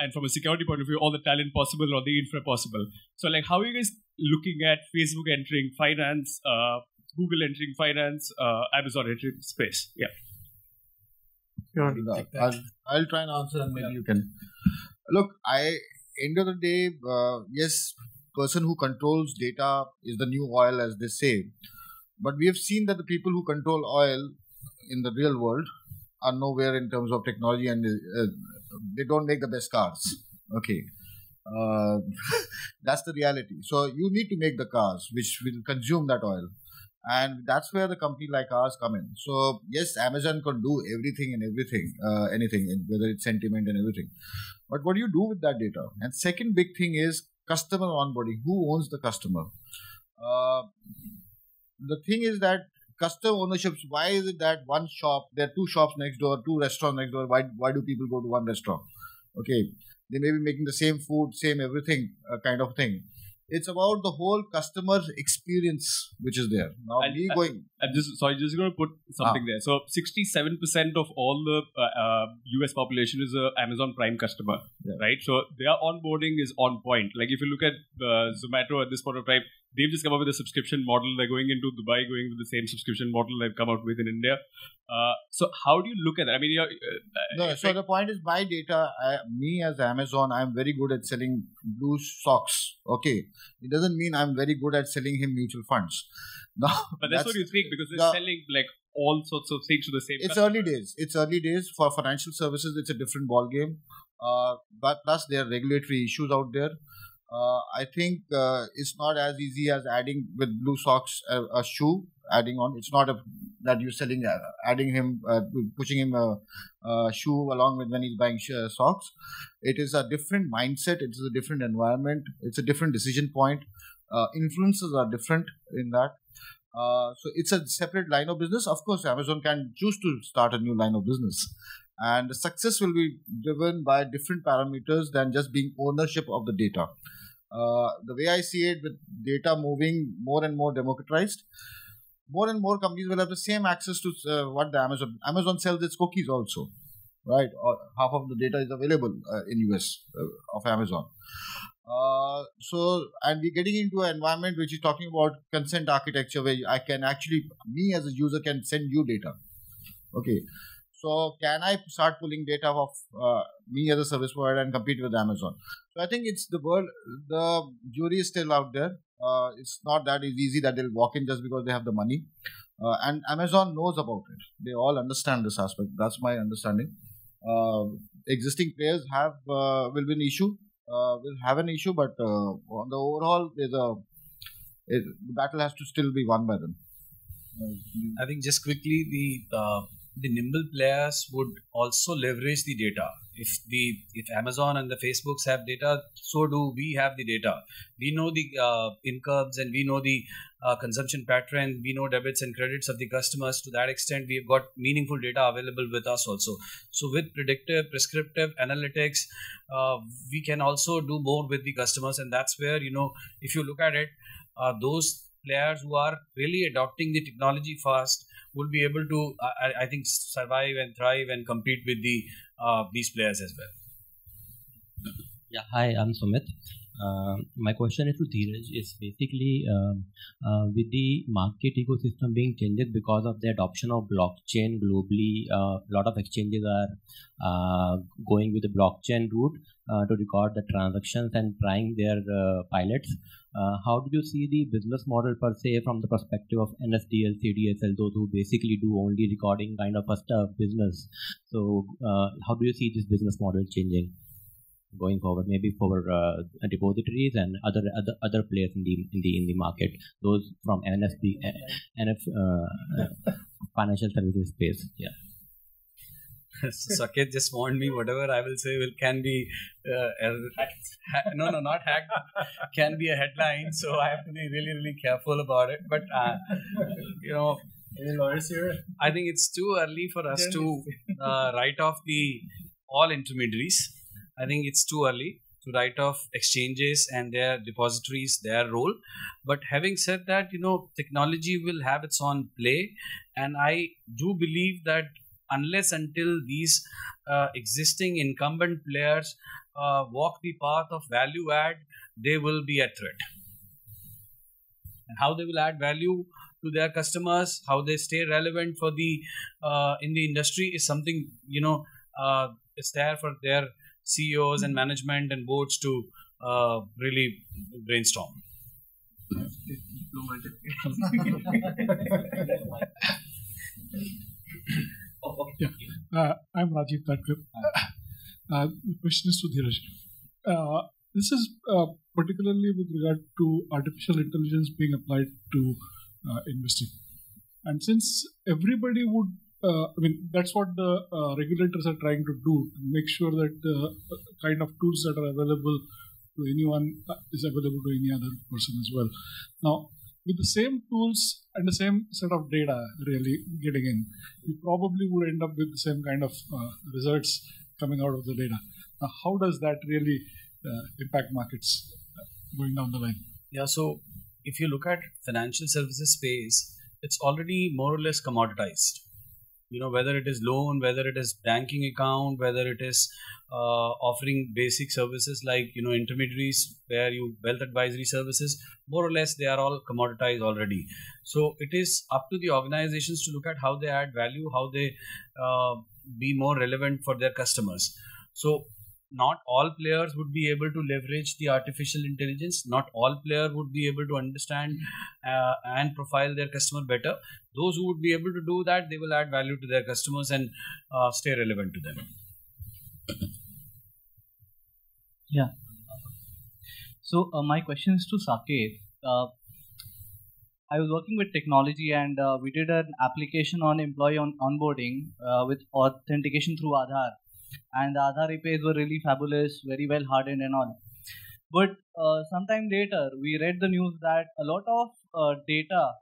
F: And from a security point of view, all the talent possible or the infra possible. So like, how are you guys looking at Facebook entering finance, Google entering finance, Amazon entering space? Yeah.
A: I'll try and answer and maybe you can. Look, end of the day, yes, person who controls data is the new oil, as they say. But we have seen that the people who control oil in the real world are nowhere in terms of technology, and they don't make the best cars. Okay. That's the reality. So you need to make the cars which will consume that oil. And that's where the company like ours come in. So yes, Amazon can do everything and anything, whether it's sentiment and everything. But what do you do with that data? And second big thing is customer onboarding. Who owns the customer? The thing is that customer ownership. Why is it that one shop, there are two shops next door, two restaurants next door? Why do people go to one restaurant? Okay, they may be making the same food, same everything, kind of thing. It's about the whole customer experience which is there. Now,
F: I'm just going to put something there. So 67% of all the US population is a Amazon Prime customer, right? So their onboarding is on point. Like if you look at Zomato at this point of time, they've just come up with a subscription model. They're going into Dubai, going with the same subscription model they've come out with in India. So how do you look at that? I mean,
A: so the point is, my data, me as Amazon, I'm very good at selling blue socks. Okay. It doesn't mean I'm very good at selling him mutual funds. No,
F: but that's what you think, because they're selling like all sorts of things to the same
A: customer. It's early days. For financial services, it's a different ball game. But plus there are regulatory issues out there. I think it's not as easy as adding with blue socks a shoe, adding on. It's not that you're selling, adding him, pushing him a shoe along with when he's buying socks. It is a different mindset. It's a different environment. It's a different decision point. Influences are different in that. So it's a separate line of business. Of course, Amazon can choose to start a new line of business. And the success will be driven by different parameters than just being ownership of the data. The way I see it, with data moving more and more democratized, more and more companies will have the same access to what the Amazon sells its cookies also, right? Or half of the data is available in US of Amazon. And we're getting into an environment which is talking about consent architecture, where I can actually, me as a user, can send you data. Okay. So can I start pulling data of me as a service provider and compete with Amazon? So I think it's the jury is still out there. It's not that easy that they'll walk in just because they have the money. And Amazon knows about it. They all understand this aspect. That's my understanding. Existing players will be an issue. Will have an issue, but on the overall, the battle has to still be won by them.
C: I think just quickly, the nimble players would also leverage the data. If Amazon and the Facebooks have data, so do we have the data. We know the incomes, and we know the consumption pattern. We know debits and credits of the customers. To that extent, we have got meaningful data available with us also. So with predictive, prescriptive analytics, we can also do more with the customers, and that's where, if you look at it, those players who are really adopting the technology fast will be able to, I think, survive and thrive and compete with these players as well.
G: Yeah, hi, I'm Sumit. My question is to Dheeraj. Is basically with the market ecosystem being changed because of the adoption of blockchain globally, a lot of exchanges are going with the blockchain route to record the transactions and trying their pilots. How do you see the business model per se from the perspective of NSDL, CDSL, those who basically do only recording kind of a stuff business? So how do you see this business model changing going forward, maybe for depositories and other players in the market, those from financial services space? Yeah.
C: So Saket just warned me, whatever I will say can be not hacked, can be a headline, so I have to be really, really careful about it. But
B: any lawyers here?
C: I think it's too early for us to write off all intermediaries. I think it's too early to write off exchanges and their depositories, their role. But having said that, technology will have its own play, and I do believe that unless until these existing incumbent players walk the path of value add, they will be at threat. And how they will add value to their customers, how they stay relevant for in the industry is something, it's there for their CEOs and management and boards to really brainstorm.
H: I'm Rajiv Thakur. The question is to Dheeraj. This is particularly with regard to artificial intelligence being applied to investing. And since everybody would, that's what the regulators are trying to do, to make sure that the kind of tools that are available to anyone is available to any other person as well. Now, with the same tools and the same set of data really getting in, you probably would end up with the same kind of results coming out of the data. Now, how does that really impact markets going down the line?
C: Yeah, so if you look at financial services space, it's already more or less commoditized. Whether it is loan, whether it is banking account, whether it is offering basic services like, intermediaries, where wealth advisory services, more or less they are all commoditized already. So it is up to the organizations to look at how they add value, how they be more relevant for their customers. So not all players would be able to leverage the artificial intelligence. Not all players would be able to understand and profile their customer better. Those who would be able to do that, they will add value to their customers and stay relevant to them.
I: Yeah. So my question is to Saket. I was working with technology, and we did an application on employee onboarding with authentication through Aadhaar. And the Aadhaar APIs were really fabulous, very well hardened and all. But sometime later, we read the news that a lot of data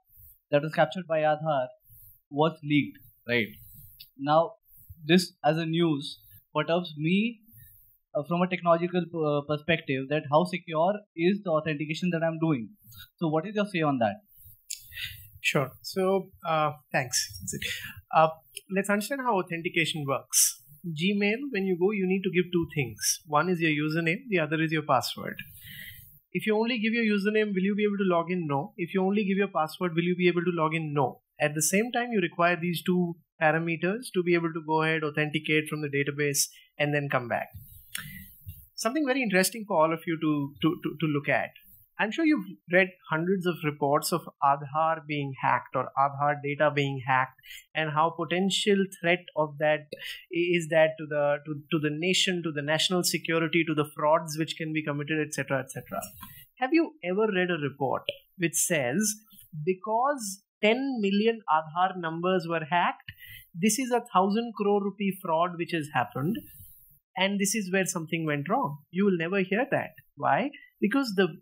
I: that was captured by Aadhaar was leaked, right? Now, this as a news perturbs me from a technological perspective, that how secure is the authentication that I'm doing. So what is your say on that?
B: Sure. So, thanks. Let's understand how authentication works. Gmail, when you go, you need to give two things. One is your username, the other is your password. If you only give your username, will you be able to log in? No. If you only give your password, will you be able to log in? No. At the same time, you require these two parameters to be able to go ahead, authenticate from the database, and then come back. Something very interesting for all of you to look at. I'm sure you've read hundreds of reports of Aadhaar being hacked or Aadhaar data being hacked, and how potential threat of that is that to the nation, to the national security, to the frauds which can be committed, etc., etc. Have you ever read a report which says because 10 million Aadhaar numbers were hacked, this is 1,000 crore rupee fraud which has happened, and this is where something went wrong? You will never hear that. Why? Because the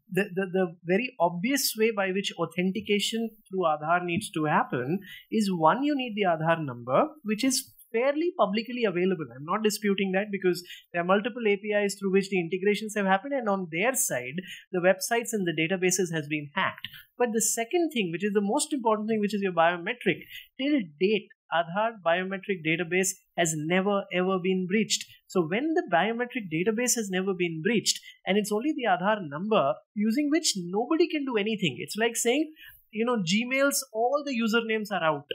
B: very obvious way by which authentication through Aadhaar needs to happen is, one, you need the Aadhaar number, which is fairly publicly available. I'm not disputing that, because there are multiple APIs through which the integrations have happened, and on their side, the websites and the databases has been hacked. But the second thing, which is the most important thing, which is your biometric, till date, Aadhaar biometric database has never ever been breached. So when the biometric database has never been breached, and it's only the Aadhaar number using which nobody can do anything. It's like saying, Gmail's all the usernames are out.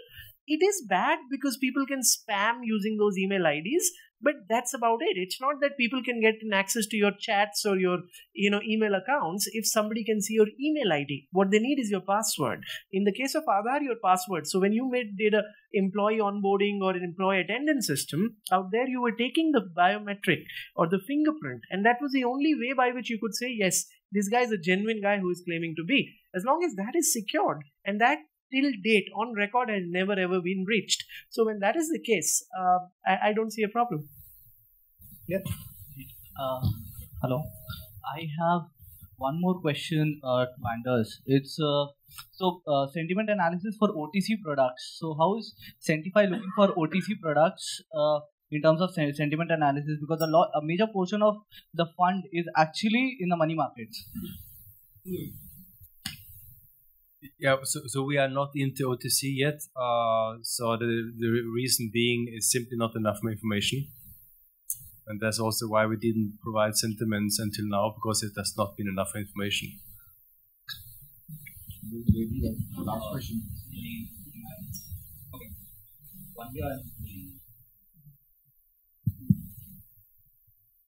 B: It is bad because people can spam using those email IDs, but that's about it. It's not that people can get access to your chats or your email accounts if somebody can see your email ID. What they need is your password. In the case of Aadhaar, your password. So when you did a employee onboarding or an employee attendance system, out there you were taking the biometric or the fingerprint, and that was the only way by which you could say, yes, this guy is a genuine guy who is claiming to be. As long as that is secured, and that till date on record has never ever been breached. So when that is the case, I don't see a problem. Yeah.
I: Hello. I have one more question to Anders. It's sentiment analysis for OTC products. So how is Sentify looking for OTC products in terms of sentiment analysis? Because a major portion of the fund is actually in the money markets.
D: Yeah, so we are not into OTC yet. So the reason being is simply not enough information. And that's also why we didn't provide sentiments until now, because it has not been enough information.
A: Last question.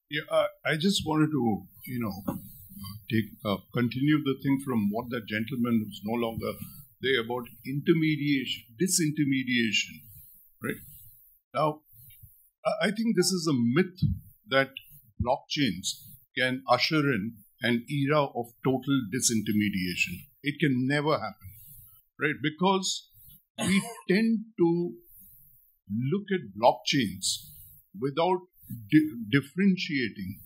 J: Yeah, I just wanted to, continue the thing from what that gentleman who's no longer there about disintermediation, right? Now, I think this is a myth that blockchains can usher in an era of total disintermediation. It can never happen, right? Because we tend to look at blockchains without differentiating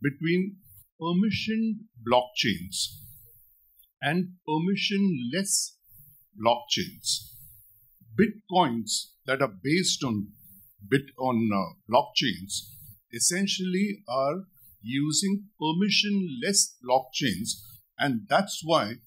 J: between permissioned blockchains and permissionless blockchains. Bitcoins that are based on blockchains essentially are using permissionless blockchains, and that's why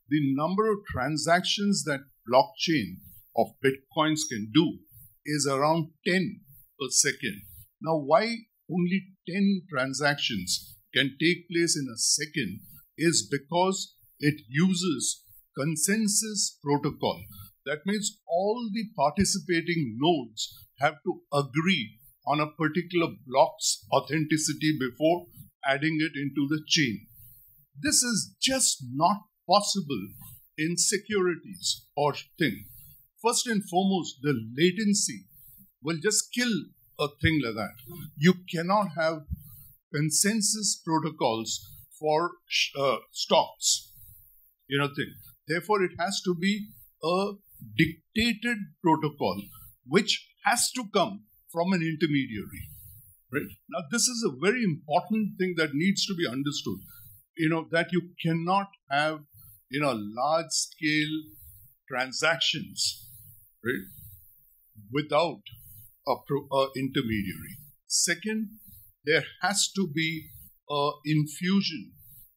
J: the number of transactions that blockchain of Bitcoins can do is around 10 per second. Now, why only 10 transactions can take place in a second is because it uses consensus protocol. That means all the participating nodes have to agree on a particular block's authenticity before adding it into the chain. This is just not possible in securities or thing. First and foremost, the latency will just kill a thing like that. You cannot have consensus protocols for stocks, thing. Therefore, it has to be a dictated protocol, which has to come from an intermediary, right? Now, this is a very important thing that needs to be understood, that you cannot have, large-scale transactions, right, without a intermediary. Second there has to be an infusion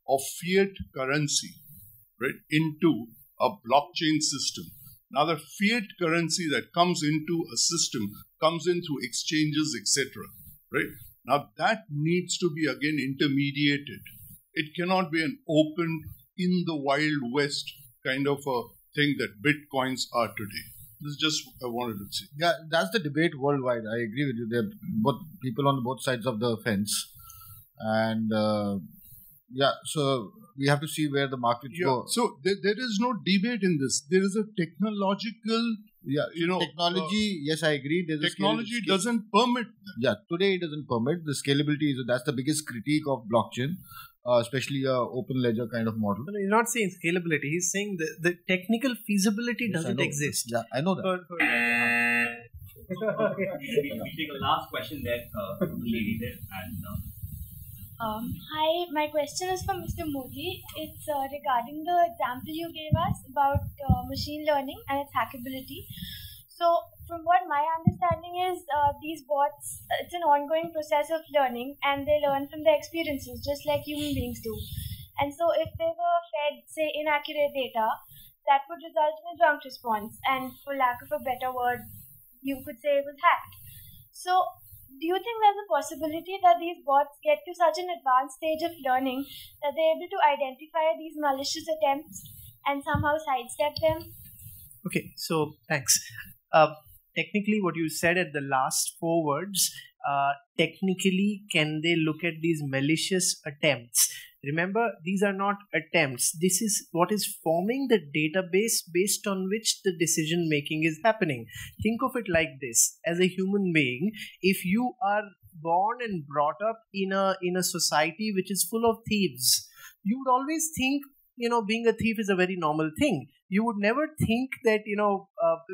J: of fiat currency, right, into a blockchain system. Now, the fiat currency that comes into a system comes in through exchanges, etc., right? Now, that needs to be again intermediated. It cannot be an open, in the Wild West kind of a thing that Bitcoins are today. This is just what I wanted to say.
A: Yeah, that's the debate worldwide. I agree with you. There are both people on both sides of the fence. And so we have to see where the markets go.
J: So there is no debate in this. There is a technological,
A: technology. Yes, I agree.
J: Technology doesn't permit that.
A: Yeah, today it doesn't permit. The scalability that's the biggest critique of blockchain, especially a open ledger kind of model.
B: No, he's not saying scalability. He's saying the technical feasibility doesn't exist.
A: Yeah, I know that.
E: We take a last question there, lady there, and.
K: Hi, my question is for Mr. Modi. It's regarding the example you gave us about machine learning and its hackability. So, from what my understanding is, these bots, it's an ongoing process of learning, and they learn from their experiences, just like human beings do. And so, if they were fed, say, inaccurate data, that would result in a drunk response, and for lack of a better word, you could say it was hacked. So, do you think there's a possibility that these bots get to such an advanced stage of learning that they're able to identify these malicious attempts and somehow sidestep them?
B: Okay, so thanks. Technically, what you said at the last 4 words, technically, can they look at these malicious attempts? Remember, these are not attempts. This is what is forming the database based on which the decision making is happening. Think of it like this. As a human being, if you are born and brought up in a society which is full of thieves, you would always think, being a thief is a very normal thing. You would never think that,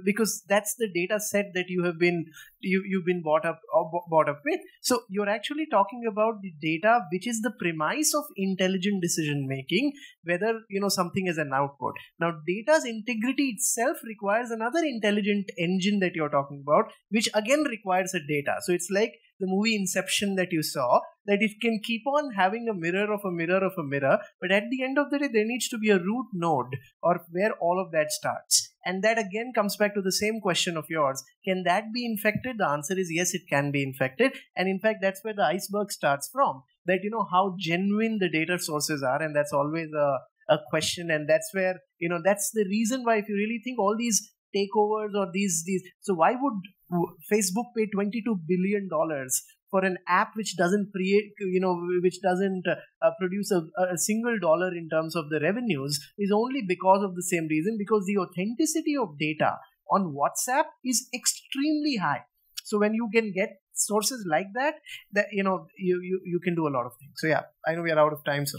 B: because that's the data set that you've been brought up with. So you're actually talking about the data, which is the premise of intelligent decision making, whether, something is an output. Now, data's integrity itself requires another intelligent engine that you're talking about, which again requires a data. So it's like the movie Inception that you saw, that it can keep on having a mirror of a mirror of a mirror, but at the end of the day, there needs to be a root node or where all of that starts. And that again comes back to the same question of yours. Can that be infected? The answer is yes, it can be infected. And in fact, that's where the iceberg starts from, that, how genuine the data sources are. And that's always a question. And that's where, that's the reason why, if you really think all these takeovers or these, so why would Facebook pay $22 billion for an app which doesn't produce a single dollar in terms of the revenues? Is only because of the same reason, because the authenticity of data on WhatsApp is extremely high. So when you can get sources like that you can do a lot of things. So yeah, I know we are out of time. So.